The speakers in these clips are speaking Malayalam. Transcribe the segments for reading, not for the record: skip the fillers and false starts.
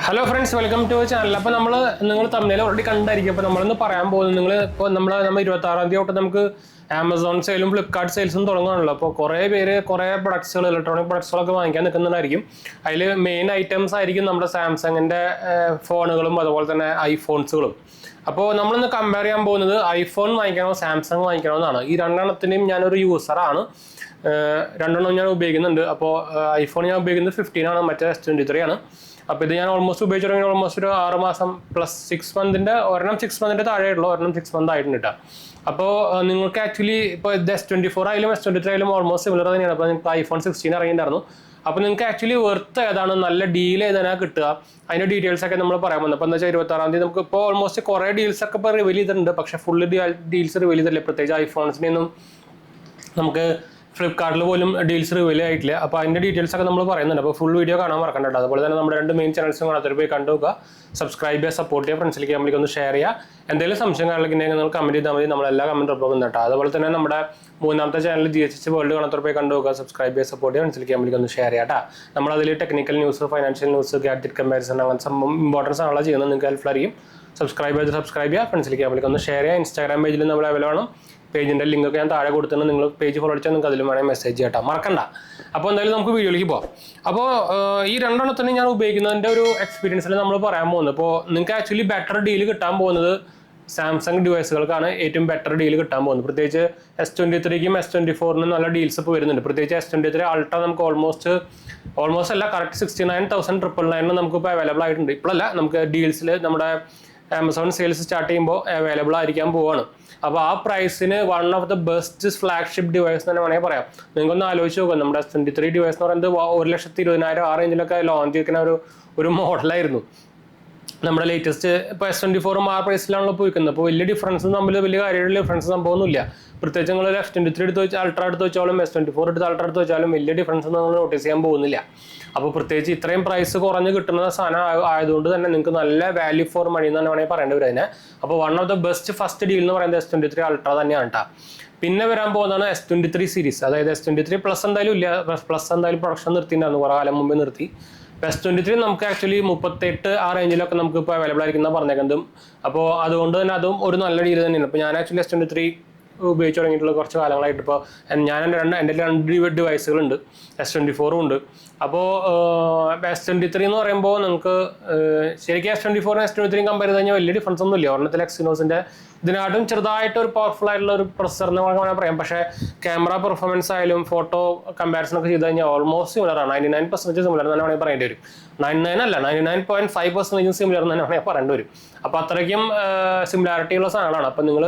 Hello friends, welcome to channel. അപ്പോൾ നിങ്ങൾ തമ്മിൽ ഓൾറെഡി കണ്ടായിരിക്കും. അപ്പോൾ നമ്മളിന്ന് പറയാൻ പോകുന്നത് നമ്മൾ 26-ാം തീയതി തൊട്ട് നമുക്ക് ആമസോൺ സെയിലും ഫ്ലിപ്കാർട്ട് സെയിൽസും തുടങ്ങുകയാണല്ലോ. അപ്പോൾ കുറേ പേര് കുറേ പ്രൊഡക്ട്സുകൾ, ഇലക്ട്രോണിക് പ്രൊഡക്ട്സുകളൊക്കെ വാങ്ങിക്കാൻ നിൽക്കുന്നുണ്ടായിരിക്കും. അതിൽ മെയിൻ ഐറ്റംസ് ആയിരിക്കും നമ്മുടെ സാംസങ്ങിൻ്റെ ഫോണുകളും അതുപോലെ തന്നെ ഐഫോൺസുകളും. അപ്പോൾ നമ്മളിന്ന് കമ്പയർ ചെയ്യാൻ പോകുന്നത് ഐഫോൺ വാങ്ങിക്കണോ സാംസങ് വാങ്ങിക്കണോ എന്നാണ്. ഈ രണ്ടെണ്ണത്തിൻ്റെയും ഞാനൊരു യൂസറാണ്. രണ്ടെണ്ണം ഞാൻ ഉപയോഗിക്കുന്നുണ്ട്. അപ്പോൾ ഐഫോൺ ഞാൻ ഉപയോഗിക്കുന്നത് 15 ആണ്, മറ്റേ S23 ആണ്. അപ്പോൾ ഇത് ഞാൻ ഓൾമോസ്റ്റ് ഉപയോഗിച്ച് തുടങ്ങി ഓൾമോസ്റ്റ് ഒരു 6 മാസം പ്ലസ് 6 മന്തിൻ്റെ ഒരെണ്ണം 6 മന്തിൻ്റെ താഴെയുള്ളൂ, ഒരെണ്ണം 6 മന്ത് ആയിട്ടുണ്ട് കേട്ടോ. അപ്പോൾ നിങ്ങൾക്ക് ആക്ച്വലി ഇപ്പോൾ ഇത് S24 ആയാലും S23 ആയാലും ഓൾമോസ്റ്റ് സിമിലർ തന്നെയാണ്. അപ്പോൾ നിങ്ങൾക്ക് ഐഫോൺ 16 ഇറങ്ങിയിട്ടുണ്ടായിരുന്നു. അപ്പോൾ നിങ്ങൾക്ക് ആക്ച്വലി വെർത്ത് ഏതാണ്, നല്ല ഡീൽ ഏതാണ് കിട്ടുക, അതിൻ്റെ ഡീറ്റെയിൽസ് ഒക്കെ നമ്മൾ പറയാൻ പോകുന്നത്. അപ്പോൾ എന്താ വെച്ചാൽ 26-ാം തീയതി നമുക്ക് ഇപ്പോൾ ഓൾമോസ്റ്റ് കുറേ ഡീൽസ് ഒക്കെ ഇപ്പോൾ റിവീൽ ചെയ്തിട്ടുണ്ട്. പക്ഷേ ഫുള്ള് ഡീൽസ് റിവീൽ ചെയ്തിട്ടില്ല. പ്രത്യേകിച്ച് ഐഫോൺസിനൊന്നും നമുക്ക് ഫ്ലിപ്കാർട്ടിൽ പോലും ഡീൽസ് റിവീൽ ആയിട്ടില്ല. അപ്പോൾ അതിൻ്റെ ഡീറ്റെയിൽസ് ഒക്കെ നമ്മൾ പറയുന്നുണ്ട്. അപ്പോൾ ഫുൾ വീഡിയോ കാണാൻ മറക്കണ്ട. അതുപോലെ തന്നെ നമ്മുടെ 2 മെയിൻ ചാനൽസും കാണാത്തൊരു പോയി കണ്ടുനോക്കുക, സബ്സ്ക്രൈബ് ചെയ്യുക, സപ്പോർട്ട് ചെയ്യുക, ഫ്രണ്ട്സിലേക്ക് നമ്മൾക്ക് ഒന്ന് ഷെയർ ചെയ്യുക. എന്തെങ്കിലും സംശയം കാര്യങ്ങളൊക്കെ നിങ്ങൾ കമൻറ്റ് ചെയ്താൽ മതി, നമ്മളെല്ലാ കമൻറ്റ് റിപ്ലൈ കേട്ടോ. അതുപോലെ തന്നെ നമ്മുടെ 3-ാമത്തെ ചാനൽ GHH വേൾഡ് കാണാത്തൊരു പോയി കണ്ടുനോക്കുക, സബ്സ്ക്രൈബ് ചെയ്യുക, സപ്പോർട്ട് ചെയ്യുക, ഫ്രണ്ട്സിലേക്ക് നമ്മൾക്ക് ഒന്ന് ഷെയർ ചെയ്യാം കേട്ടോ. നമ്മളതിൽ technical news, financial news, gadget comparison, അങ്ങനത്തെ ഇമ്പോർട്ടൻസ് ആണല്ലോ ചെയ്യുന്നത്. നിങ്ങൾക്ക് ഹെൽപ്പ് അറിയും. സബ്സ്ക്രൈബ് ചെയ്യുക, ഫ്രണ്ട്സിലേക്ക് നമ്മൾക്ക് ഒന്ന് ഷെയർ ചെയ്യുക. ഇൻസ്റ്റാഗ്രാം പേജിൽ നമ്മൾ അവൈലബിൾ ആണ്. പേജിൻ്റെ ലിങ്ക് ഒക്കെ ഞാൻ താഴെ കൊടുത്തിട്ടുണ്ട്. നിങ്ങൾ പേജ് ഫോളോ അടിച്ചാൽ നിങ്ങൾക്ക് അതിലും വേണമെങ്കിൽ മെസ്സേജ് ചെയ്യട്ടോ, മറക്കണ്ട. അപ്പോൾ എന്തായാലും നമുക്ക് വീഡിയോയിലേക്ക് പോകാം. അപ്പോൾ ഈ രണ്ടെണ്ണത്തിന് ഞാൻ ഉപയോഗിക്കുന്നതിൻ്റെ ഒരു എക്സ്പീരിയൻസിൽ നമ്മൾ പറയാൻ പോകുന്നത്. അപ്പോൾ നിങ്ങൾക്ക് ആക്ച്വലി ബെറ്റർ ഡീൽ കിട്ടാൻ പോകുന്നത് സാംസങ് ഡിവൈസുകൾക്കാണ് ഏറ്റവും ബെറ്റർ ഡീൽ കിട്ടാൻ പോകുന്നത്. പ്രത്യേകിച്ച് S23ക്കും S24നും നല്ല ഡീൽസ് ഇപ്പോൾ വരുന്നുണ്ട്. പ്രത്യേകിച്ച് S23 അൾട്ര നമുക്ക് ഓൾമോസ്റ്റ് അല്ല, കറക്റ്റ് 69,999 നമുക്കിപ്പോൾ അവൈലബിൾ ആയിട്ടുണ്ട്. ഇപ്പോഴല്ല, നമുക്ക് ഡീൽസിൽ നമ്മുടെ ആമസോൺ സെയിൽസ് സ്റ്റാർട്ട് ചെയ്യുമ്പോൾ അവൈലബിൾ ആയിരിക്കാൻ പോവാണ്. അപ്പോൾ ആ പ്രൈസിന് one of the best flagship device തന്നെ വേണമെങ്കിൽ പറയാം. നിങ്ങൾക്കൊന്ന് ആലോചിച്ച് നോക്കാം. നമ്മുടെ S23 ഡിവൈസ് എന്ന് പറയുന്നത് 1,20,000 ആ റേഞ്ചിലൊക്കെ ലോഞ്ച് ചെയ്യുന്ന ഒരു മോഡലായിരുന്നു. നമ്മുടെ ലേറ്റസ്റ്റ് ഇപ്പോൾ S24 ആ പ്രൈസിലാണല്ലോ പോയിക്കുന്നത്. അപ്പോൾ വലിയ ഡിഫറൻസ് തമ്മിൽ വലിയ കാര്യമായിട്ടുള്ള ഡിഫറൻസ് സംഭവമൊന്നുമില്ല. പ്രത്യേകിച്ച് നിങ്ങൾ S23 എടുത്ത് വെച്ചാൽ അൾട്ര എടുത്ത് വെച്ചാലും S24 എടുത്ത് അൾട്ര എടുത്ത് വെച്ചാലും വലിയ ഡിഫറൻസ് നിങ്ങൾ നോട്ടീസ് ചെയ്യാൻ പോകുന്നില്ല. അപ്പോൾ പ്രത്യേകിച്ച് ഇത്രയും പ്രൈസ് കുറഞ്ഞ് കിട്ടുന്ന സാധനം ആയതുകൊണ്ട് തന്നെ നിങ്ങൾക്ക് നല്ല വാല്യൂ ഫോർ മണി എന്ന് തന്നെ വേണമെങ്കിൽ പറയേണ്ടി വരും അതിനെ. അപ്പോൾ one of the best first deal എന്ന് പറയുന്നത് S23 അൾട്ര തന്നെയാണ് കേട്ടോ. പിന്നെ വരാൻ പോകുന്നതാണ് S23 സീരീസ്. അതായത് S23 പ്ലസ് എന്തായാലും ഇല്ല, പ്ലസ് എന്തായാലും പ്രൊഡക്ഷൻ നിർത്തിയിട്ടുണ്ടായിരുന്നു, കുറേ കാലം മുമ്പേ നിർത്തി. S23 നമുക്ക് ആക്ച്വലി 38 ആ റേഞ്ചിലൊക്കെ നമുക്ക് ഇപ്പോൾ അവൈലബിൾ ആയിരിക്കുന്ന പറഞ്ഞേക്കുന്നതും. അപ്പോൾ അതുകൊണ്ട് തന്നെ അതും ഒരു നല്ല ഡീൽ തന്നെയാണ്. ഇപ്പോൾ ഞാൻ ആക്ച്വലി S23 ഉപയോഗിച്ച് തുടങ്ങിയിട്ടുള്ള കുറച്ച് കാലങ്ങളായിട്ട്. ഇപ്പോൾ എൻ്റെ 2 ഡിവൈസുകളുണ്ട്, S24 ഉണ്ട്. അപ്പോൾ S23 എന്ന് പറയുമ്പോൾ നമുക്ക് ശരിക്കും S24 S23 കമ്പയർ ചെയ്ത് കഴിഞ്ഞാൽ വലിയ ഡിഫറൻസ് ഒന്നും ഇല്ല. ഒരെണ്ണത്തിൽ എക്സിനോസിൻ്റെ ഇതിനായിട്ടും ചെറുതായിട്ട് ഒരു പവർഫുൾ ആയിട്ടുള്ള ഒരു പ്രൊസസ്സർ എന്ന് വേണമെങ്കിൽ പറയാം. പക്ഷേ ക്യാമറ പെർഫോമൻസ് ആയാലും ഫോട്ടോ കമ്പാരിസൺ ഒക്കെ ചെയ്ത് കഴിഞ്ഞാൽ ഓൾമോസ്റ്റ് സിമിലറാണ്. 99% സിമിലർ തന്നെ വേണമെങ്കിൽ പറയേണ്ടി വരും. 99 അല്ല, 99.5% സിമിലർ തന്നെ വേണമെങ്കിൽ പറയേണ്ടി വരും. അപ്പോൾ അത്രയ്ക്കും സിമിലാരിറ്റി ഉള്ള സാധനങ്ങളാണ്. അപ്പോൾ നിങ്ങൾ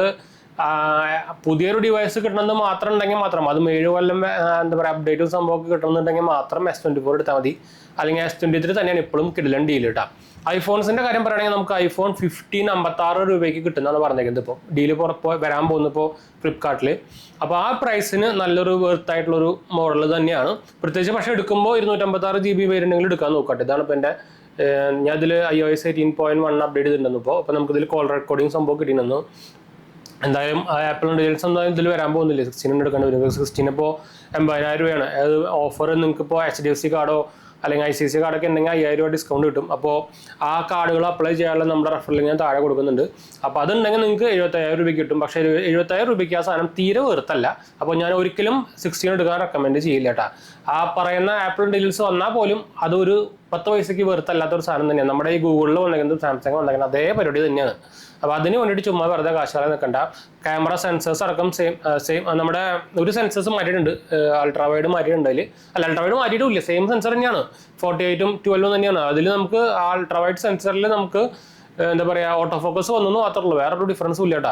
പുതിയൊരു ഡിവൈസ് കിട്ടണമെന്ന് മാത്രം ഉണ്ടെങ്കിൽ മാത്രം, അതും 7 കൊല്ലം എന്താ പറയുക അപ്ഡേറ്റും സംഭവമൊക്കെ കിട്ടണമെന്നുണ്ടെങ്കിൽ മാത്രം S24 എടുത്താൽ മതി. അല്ലെങ്കിൽ S23 തന്നെയാണ് ഇപ്പോഴും കിടിലൻ ഡീൽ കിട്ടാം. ഐഫോൺസിൻ്റെ കാര്യം പറയുകയാണെങ്കിൽ നമുക്ക് ഐഫോൺ 15 56 രൂപയ്ക്ക് കിട്ടുന്നതാണ് പറഞ്ഞേക്കുന്നത്. ഇപ്പോൾ ഡീല് വരാൻ പോകുന്നത് ഇപ്പോൾ ഫ്ലിപ്കാർട്ടിൽ. അപ്പോൾ ആ പ്രൈസിന് നല്ലൊരു വെർത്തായിട്ടുള്ളൊരു മോഡൽ തന്നെയാണ്. പ്രത്യേകിച്ച് പക്ഷേ എടുക്കുമ്പോൾ 256 GB വേരിയൻ്റെങ്കിലും എടുക്കാൻ നോക്കട്ടെ. ഇതാണ് ഇപ്പോൾ എൻ്റെ ഞാൻ ഇതിൽ iOS 18.1 അപ്ഡേറ്റ് ചെയ്തിട്ടുണ്ടെന്ന്. അപ്പോൾ നമുക്കിതിൽ കോൾ റെക്കോർഡിങ് സംഭവം കിട്ടിയിരുന്നു. എന്തായാലും ആപ്പിളിൻ്റെ ഡീൽസ് എന്തായാലും ഇതിൽ വരാൻ പോകുന്നില്ല. 16 എടുക്കേണ്ടി വരും. 16 ഇപ്പോൾ 80,000 രൂപയാണ്. അത് ഓഫർ നിങ്ങൾക്കിപ്പോൾ HDFC കാർഡോ അല്ലെങ്കിൽ ICICI കാർഡൊക്കെ ഉണ്ടെങ്കിൽ 5,000 രൂപ ഡിസ്കൗണ്ട് കിട്ടും. അപ്പോൾ ആ കാർഡുകൾ അപ്ലൈ ചെയ്യാനുള്ള നമ്മുടെ റെഫറൽ ഞാൻ താഴെ കൊടുക്കുന്നുണ്ട്. അപ്പോൾ അതുണ്ടെങ്കിൽ നിങ്ങൾക്ക് 75,000 രൂപയ്ക്ക് കിട്ടും. പക്ഷേ 75,000 രൂപയ്ക്ക് ആ സാധനം തീരെ വെറുത്തല്ല. അപ്പോൾ ഞാൻ ഒരിക്കലും 16 എടുക്കാൻ റെക്കമെൻഡ് ചെയ്യില്ല കേട്ടോ. ആ പറയുന്ന ആപ്പിൾ ഡീൽസ് വന്നാൽ പോലും അതൊരു 10 പൈസയ്ക്ക് വെറുത്തല്ലാത്തൊരു സാധനം തന്നെയാണ്. നമ്മുടെ ഈ ഗൂഗിളിൽ വന്നേക്കുന്നത് സാംസങ് വന്നേക്കുന്നത് അതേ പരിപാടി തന്നെയാണ്. അപ്പോൾ അതിന് വേണ്ടിയിട്ട് ചുമ്മാ വെറുതെ കാശാലെ നിൽക്കണ്ട. ക്യാമറ സെൻസേഴ്സ് അടക്കം സെയിം നമ്മുടെ ഒരു സെൻസേഴ്സ് മാറ്റിയിട്ടുണ്ട്, അൾട്രാ വൈഡ് മാറ്റിയിട്ടുണ്ട്. അൾട്രാ വൈഡ് മാറ്റിയിട്ടില്ല, സെയിം സെൻസർ തന്നെയാണ്, 48ഉം 12ഉം തന്നെയാണ്. അതിൽ നമുക്ക് അൾട്രാ വൈഡ് സെൻസറിൽ നമുക്ക് എന്താ പറയുക ഓട്ടോ ഫോക്കസ് വന്നു മാത്രമേ വേറൊരു ഡിഫറൻസും ഇല്ല കേട്ടോ.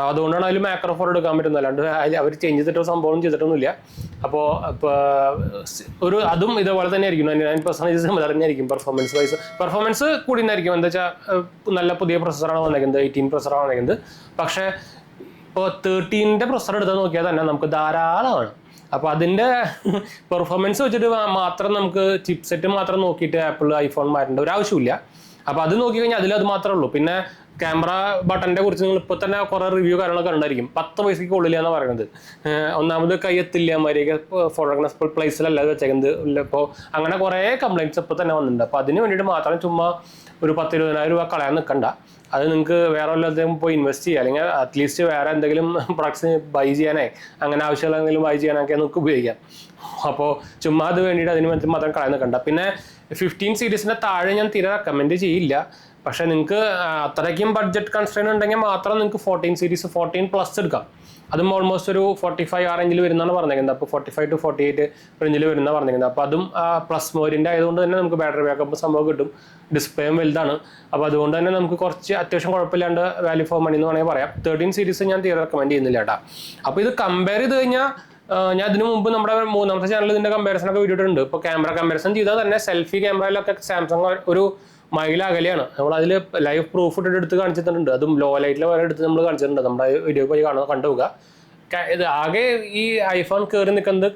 അതുകൊണ്ടാണ് അതിൽ മാക്രോ ഫോർ എടുക്കാൻ പറ്റുന്നത്. അല്ലാണ്ട് അവർ ചേഞ്ച് ചെയ്തിട്ടോ സംഭവം ചെയ്തിട്ടൊന്നുമില്ല. അപ്പോൾ ഒരു അതും ഇതേപോലെ തന്നെ ആയിരിക്കും, 99% സിമിലർ തന്നെ ആയിരിക്കും. പെർഫോമൻസ് കൂടി തന്നെയായിരിക്കും. എന്താ വെച്ചാൽ നല്ല പുതിയ പ്രൊസസ്സറാണ് വന്നേക്കുന്നത്, 18 പ്രൊസസ്സറാണ് വന്നേക്കുന്നത്. പക്ഷേ ഇപ്പോൾ 13ൻ്റെ പ്രൊസസ്സർ എടുത്താൽ നോക്കിയാൽ തന്നെ നമുക്ക് ധാരാളമാണ്. അപ്പോൾ അതിൻ്റെ പെർഫോമൻസ് വെച്ചിട്ട് മാത്രം നമുക്ക് ചിപ്പ് സെറ്റ് മാത്രം നോക്കിയിട്ട് ആപ്പിൾ ഐഫോൺ മാറ്റേണ്ട ഒരു ആവശ്യമില്ല. അപ്പോൾ അത് നോക്കിക്കഴിഞ്ഞാൽ അതിലത് മാത്രമേ ഉള്ളൂ. പിന്നെ ക്യാമറ ബട്ടന്റെ കുറിച്ച് നിങ്ങൾ ഇപ്പോൾ തന്നെ കുറെ റിവ്യൂ കാര്യങ്ങളൊക്കെ ഉണ്ടായിരിക്കും. 10 പൈസയ്ക്ക് കൊള്ളില്ല എന്നാണ് പറയുന്നത്. ഒന്നാമത് കയ്യെത്തില്ല, മര്യാദ ഫോട്ടോഗ്രാഫർ പ്ലേസിലല്ല വെച്ചേക്കുന്നത്. ഇപ്പോൾ അങ്ങനെ കുറെ കംപ്ലൈൻറ്റ്സ് ഇപ്പോൾ തന്നെ വന്നിട്ടുണ്ട്. അപ്പോൾ അതിന് വേണ്ടിയിട്ട് മാത്രം ചുമ്മാ ഒരു 10-20,000 രൂപ കളയാൻ നിൽക്കണ്ട. അത് നിങ്ങൾക്ക് വേറെ വല്ലതും പോയി ഇൻവെസ്റ്റ് ചെയ്യുക, അല്ലെങ്കിൽ അറ്റ്ലീസ്റ്റ് വേറെ എന്തെങ്കിലും പ്രൊഡക്ട്സ് ബൈ ചെയ്യാനേ, അങ്ങനെ ആവശ്യമുള്ള എന്തെങ്കിലും ബൈ ചെയ്യാനൊക്കെ നമുക്ക് ഉപയോഗിക്കാം. അപ്പോൾ ചുമ്മാ അത് വേണ്ടിയിട്ട് അതിന് വേണ്ടി മാത്രം കളയാൻ നിൽക്കണ്ട. പിന്നെ 15 സീരീസിൻ്റെ താഴെ ഞാൻ തീരെ റെക്കമെൻഡ് ചെയ്യില്ല. പക്ഷേ നിങ്ങൾക്ക് അത്രയ്ക്കും ബഡ്ജറ്റ് കൺസ്ട്രെയിൻ ഉണ്ടെങ്കിൽ മാത്രം നിങ്ങൾക്ക് 14 സീരീസ് 14+ എടുക്കാം. അതും ഓൾമോസ്റ്റ് ഒരു 45 ആ റേഞ്ചിൽ വരുന്നതാണ് പറഞ്ഞിരിക്കുന്നത്. അപ്പോൾ 45 to 48 റേഞ്ചിൽ വരുന്ന പറഞ്ഞിരിക്കുന്നത്. അപ്പോൾ അതും പ്ലസ് മോരിൻ്റെ ആയതുകൊണ്ട് തന്നെ നമുക്ക് ബാറ്ററി ബാക്കപ്പ് സംഭവം കിട്ടും. ഡിസ്പ്ലേയും വലുതാണ്. അപ്പോൾ അതുകൊണ്ട് തന്നെ നമുക്ക് കുറച്ച് അത്യാവശ്യം കുഴപ്പമില്ലാണ്ട് വാല്യൂ ഫോർ മണി എന്ന് വേണമെങ്കിൽ പറയാം. 13 സീരീസ് ഞാൻ തീരെ റെക്കമെൻഡ് ചെയ്യുന്നില്ല കേട്ടോ. അപ്പോൾ ഇത് കമ്പയർ ചെയ്ത് കഴിഞ്ഞാൽ ഞാൻ ഇതിനു മുമ്പ് നമ്മുടെ 3ാമത്തെ ചാനലിൽ ഇതിൻ്റെ കമ്പാരിസണൊക്കെ വീഡിയോ ഉണ്ട്. ഇപ്പോൾ ക്യാമറ കമ്പാരിസൺ ചെയ്താൽ തന്നെ സെൽഫി ക്യാമറയിലൊക്കെ സാംസങ് ഒരു മൈൽ അകലെയാണ്. നമ്മൾ അതിൽ ലൈവ് പ്രൂഫ് ഇട്ടിട്ട് എടുത്ത് കാണിച്ചിട്ടുണ്ട്. അതും ലോ ലൈറ്റിൽ വരെ എടുത്ത് നമ്മൾ കാണിച്ചിട്ടുണ്ട്. നമ്മുടെ വീഡിയോ പോയി കണ്ടുപോകുക. ഇത് ആകെ ഈ ഐഫോൺ കയറി നിൽക്കുന്നത്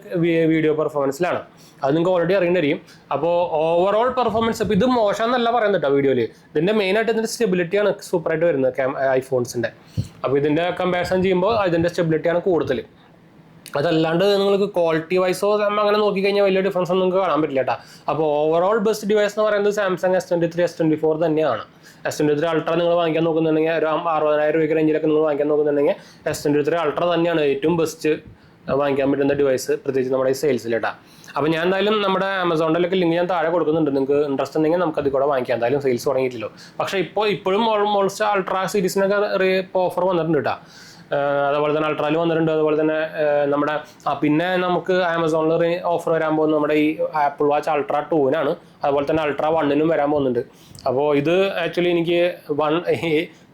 വീഡിയോ പെർഫോമൻസിലാണ്. അത് നിങ്ങൾക്ക് ഓൾറെഡി അറിയേണ്ടിയിരിക്കും. അപ്പോൾ ഓവറോൾ പെർഫോമൻസ് ഇപ്പോൾ ഇത് മോശം എന്നല്ല പറയുന്നത് കേട്ടോ വീഡിയോയിൽ. ഇതിൻ്റെ മെയിനായിട്ട് ഇതിൻ്റെ സ്റ്റെബിലിറ്റിയാണ് സൂപ്പറായിട്ട് വരുന്നത് ഐഫോൺസിൻ്റെ. അപ്പോൾ ഇതിൻ്റെ കമ്പാരിസൺ ചെയ്യുമ്പോൾ അതിൻ്റെ സ്റ്റെബിലിറ്റിയാണ് കൂടുതൽ. അതല്ലാണ്ട് നിങ്ങൾക്ക് ക്വാളിറ്റി വൈസോ അങ്ങനെ നോക്കിക്കഴിഞ്ഞാൽ വലിയ ഡിഫറൻസ് ഒന്നും നിങ്ങൾക്ക് കാണാൻ പറ്റില്ല കേട്ടോ. അപ്പോൾ ഓവറോൾ ബെസ്റ്റ് ഡിവൈസ് എന്ന് പറയുന്നത് സാംസങ് S23 S24 തന്നെയാണ്. S23 അൾട്ര നിങ്ങൾ വാങ്ങിക്കാൻ നോക്കുന്നുണ്ടെങ്കിൽ ഒരു 60,000 രൂപയ്ക്ക് റേഞ്ചിലൊക്കെ നിങ്ങൾ വാങ്ങിക്കാൻ നോക്കുന്നുണ്ടെങ്കിൽ S23 അൾട്ര തന്നെയാണ് ഏറ്റവും ബെസ്റ്റ് വാങ്ങിക്കാൻ പറ്റുന്ന ഡിവൈസ്, പ്രത്യേകിച്ച് നമ്മുടെ ഈ സെയിൽസിൽ കേട്ടോ. അപ്പോൾ ഞാൻ എന്തായാലും നമ്മുടെ ആമസോണിലൊക്കെ ലിങ്ക് ഞാൻ താഴെ കൊടുക്കുന്നുണ്ട്. നിങ്ങൾക്ക് ഇൻട്രസ്റ്റ് ഉണ്ടെങ്കിൽ നമുക്ക് അതിൽ കൂടെ വാങ്ങിക്കാം. എന്തായാലും സെയിൽസ് തുടങ്ങിയിട്ടില്ലോ. പക്ഷേ ഇപ്പോഴും ഓൾമോസ്റ്റ് അൾട്ര സീരീസിനൊക്കെ ഓഫർ വന്നിട്ടുണ്ട് കേട്ടോ. അതുപോലെ തന്നെ അൾട്രയിൽ വന്നിട്ടുണ്ട്. അതുപോലെ തന്നെ നമ്മുടെ പിന്നെ നമുക്ക് ആമസോണിൽ ഓഫർ വരാൻ പോകുന്നത് നമ്മുടെ ഈ ആപ്പിൾ വാച്ച് അൾട്ര 2-നാണ്. അതുപോലെ തന്നെ അൾട്ര 1-നും വരാൻ പോകുന്നുണ്ട്. അപ്പോൾ ഇത് ആക്ച്വലി എനിക്ക്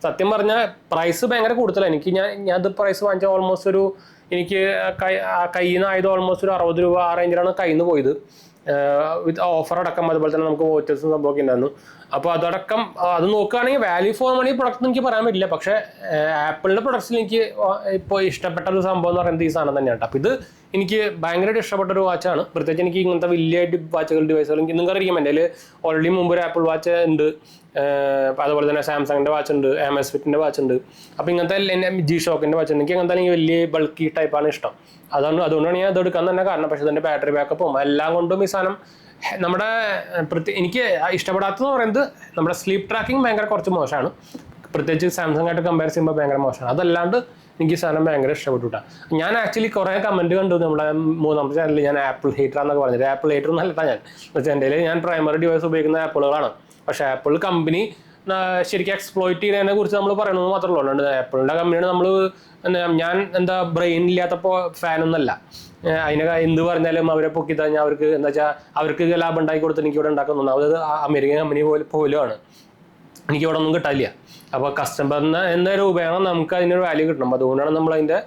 സത്യം പറഞ്ഞാൽ പ്രൈസ് ഭയങ്കര കൂടുതലാണ്. ഞാൻ ഇത് പ്രൈസ് വാങ്ങിച്ച ഓൾമോസ്റ്റ് ഒരു എനിക്ക് കയ്യിൽ നിന്ന് ആയത് ഓൾമോസ്റ്റ് ഒരു 60 രൂപ ആ റേഞ്ചിലാണ് കയ്യിൽ നിന്ന് പോയത്. വിത്ത് ഓഫർ അടക്കം. അതുപോലെ തന്നെ നമുക്ക് വോച്ചേഴ്സും സംഭവമൊക്കെ ഉണ്ടായിരുന്നു. അപ്പോൾ അതടക്കം അത് നോക്കുകയാണെങ്കിൽ വാല്യൂ ഫോർ മണി പ്രൊഡക്റ്റ് എനിക്ക് പറയാൻ പറ്റില്ല. പക്ഷേ ആപ്പിളിൻ്റെ പ്രൊഡക്ട്സിൽ എനിക്ക് ഇപ്പോൾ ഇഷ്ടപ്പെട്ട ഒരു സംഭവം എന്ന് പറയുന്നത് ഈ സാധനം തന്നെയാണ്. അപ്പോൾ ഇത് എനിക്ക് ഭയങ്കരമായിട്ട് ഇഷ്ടപ്പെട്ട ഒരു വാച്ചാണ്. പ്രത്യേകിച്ച് എനിക്ക് ഇങ്ങനത്തെ വലിയ വാച്ചുകൾ ഡിവൈസുകൾ എനിക്ക് നിങ്ങൾക്ക് അറിയാം. എൻ്റെ കയ്യിൽ ഓൾറെഡി മുമ്പ് ഒരു ആപ്പിൾ വാച്ച് ഉണ്ട്. അതുപോലെ തന്നെ സാംസങ്ങിൻ്റെ വാച്ച് ഉണ്ട്, Amazfitൻ്റെ വാച്ച് ഉണ്ട്. അപ്പോൾ ഇങ്ങനത്തെ G-Shockൻ്റെ വാച്ച് ഉണ്ട്. എനിക്ക് അങ്ങനത്തെ അല്ലെങ്കിൽ വലിയ ബൾക്കി ടൈപ്പാണ് ഇഷ്ടം. അതുകൊണ്ടാണ് ഞാൻ ഇത് എടുക്കാൻ തന്നെ കാരണം. പക്ഷേ ഇതിൻ്റെ ബാറ്ററി ബാക്കപ്പും എല്ലാം കൊണ്ടും ഈ സാധനം നമ്മുടെ എനിക്ക് ഇഷ്ടപ്പെടാത്തതെന്ന് പറയുന്നത് നമ്മുടെ സ്ലീപ്പ് ട്രാക്കിംഗ് ഭയങ്കര കുറച്ച് മോശമാണ്. പ്രത്യേകിച്ച് സാംസങ് ആയിട്ട് കമ്പയർ ചെയ്യുമ്പോൾ ഭയങ്കര മോശമാണ്. അതല്ലാണ്ട് എനിക്ക് ഈ സാധനം ഭയങ്കര ഇഷ്ടപ്പെട്ടുട്ടാ. ഞാൻ ആക്ച്വലി കുറേ കമൻറ്റ് കണ്ടു നമ്മുടെ 3ാമത്തെ ചാനലിൽ. ഞാൻ ആപ്പിൾ ഹേറ്റർ എന്നൊക്കെ പറഞ്ഞത്. ആപ്പിൾ ഹേറ്റർ എന്നല്ല ഞാൻ വെച്ചാൽ എൻ്റെ കയ്യിൽ ഞാൻ പ്രൈമറി ഡിവൈസ് ഉപയോഗിക്കുന്ന ആപ്പിളുകളാണ്. പക്ഷേ ആപ്പിൾ കമ്പനി ശരിക്കും എക്സ്പ്ലോയിറ്റ് ചെയ്യുന്നതിനെ കുറിച്ച് നമ്മൾ പറയണമെന്ന് മാത്രമേ ഉള്ളൂ. ആപ്പിളിൻ്റെ കമ്പനിയാണ് നമ്മൾ ഞാൻ ബ്രെയിൻ ഇല്ലാത്തപ്പോൾ ഫാനൊന്നല്ല. അതിനെ എന്ത് പറഞ്ഞാലും അവരെ പൊക്കി കഴിഞ്ഞാൽ അവർക്ക് എന്താ വെച്ചാൽ അവർക്ക് ലാഭം ഉണ്ടാക്കി കൊടുത്ത് എനിക്ക് ഇവിടെ ഉണ്ടാക്കുന്നു. അത് അമേരിക്കൻ കമ്പനി പോലുമാണ്. എനിക്ക് ഇവിടെ ഒന്നും കിട്ടാനില്ല. അപ്പോൾ കസ്റ്റമറിന് എന്തായാലും ഉപയോഗം നമുക്ക് അതിനൊരു വാല്യൂ കിട്ടണം. അതുകൊണ്ടാണ് നമ്മൾ അതിൻ്റെ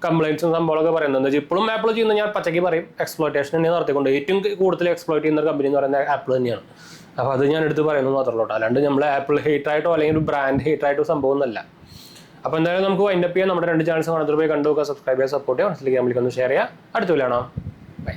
കംപ്ലൈൻറ്റ്സും സംഭവങ്ങളൊക്കെ പറയുന്നത്. എന്താ വെച്ചാൽ ഇപ്പോഴും ആപ്പിൾ ചെയ്യുന്നത് ഞാൻ പച്ചയ്ക്ക് പറയും എക്സ്പ്ലോയിറ്റേഷൻ തന്നെ നടത്തിക്കൊണ്ട് ഏറ്റവും കൂടുതൽ എക്സ്പ്ലോയിറ്റ് ചെയ്യുന്ന കമ്പനി എന്ന് പറയുന്നത് ആപ്പിൾ തന്നെയാണ്. അപ്പോൾ അത് ഞാൻ എടുത്ത് പറയുന്നത് മാത്രമല്ല കേട്ടോ. അല്ലാണ്ട് നമ്മൾ ആപ്പിൾ ഹേറ്ററായിട്ടോ അല്ലെങ്കിൽ ഒരു ബ്രാൻഡ് ഹേറ്ററായിട്ടോ സംഭവം ഒന്നല്ല. അപ്പോൾ എന്തായാലും നമുക്ക് വൈൻഡപ്പ് ചെയ്യാം. നമ്മുടെ 2 ചാനൽസ് കാണാൻ പോയി കണ്ടുപോകുക, സബ്സ്ക്രൈബ് ചെയ്യുക, സപ്പോർട്ട് ചെയ്യുക, മനസ്സിലേക്ക് നമ്മളിക്കൊന്ന് ഷെയർ ചെയ്യുക. അടുത്ത വീഡിയോ കാണാം. ബൈ.